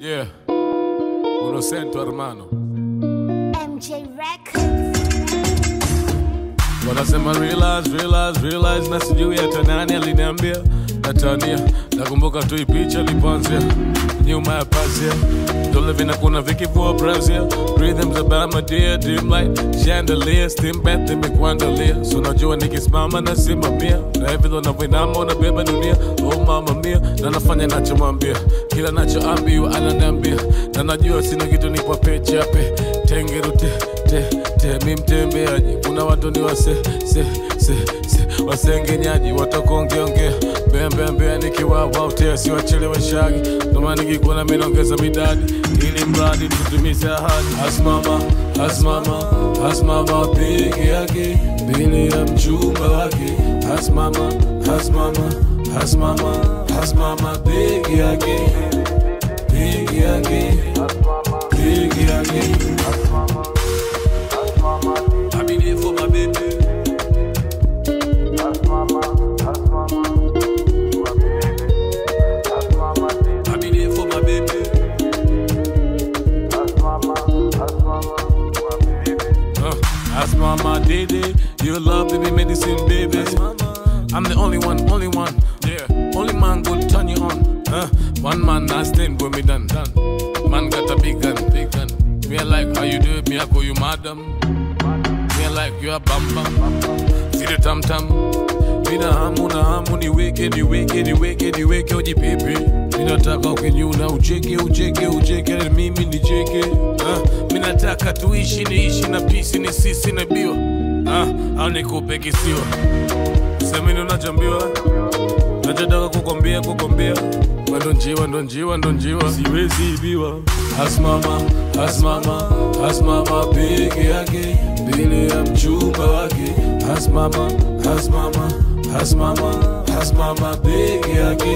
Yeah, uno cento hermano. MJ Records. Wanasema realize na sijui hata nani aliniambia natania. Nakumbuka tu hii picha lipoanzia nyuma ya pazia, dole vinakuna vikivua brazia, rhythms about my dear, dim light chandelier, steam bath imekuandalia. So najua nikisimama na simamia, na hivi ndo navyoinama unabeba dunia. Oh mama mia, na nafanya nachomwambia, kila nachoambiwa ananiambia, na najua sina kitu nipo pechape tengerute mi mtembeaji. Kuna watu ni wasengenyaji, watakongeongea mbea nikiwa wautea, si wacheleweshaji. Noma nikikuona mimi naongeza midadi, ili mradi tutumize ahadi. Hasimama peke yake mbele ya mchumba wake. Hasimama peke yake. I be there for my baby. I be there for my baby. That's mama did. You love baby medicine, baby. I'm the only one. Yeah, only man go turn you on. One man I stand when me done. Man got a big gun. Me like how you do it, me I call you madam. Me like you a bam. See the tam. Me na hamu niweke ujipepe. Me nataka ukinyuna ujeke na mimi nijeke. Me nataka niishi na peace ni sisi na bio. Au nikupe kisiwa. Sema nini unachombiwa? Nachotaka kukwambia. Ndo njiwa. Siwezi ibiwa. Hasimama peke yake mbele ya mchumba wake. Hasimama peke yake.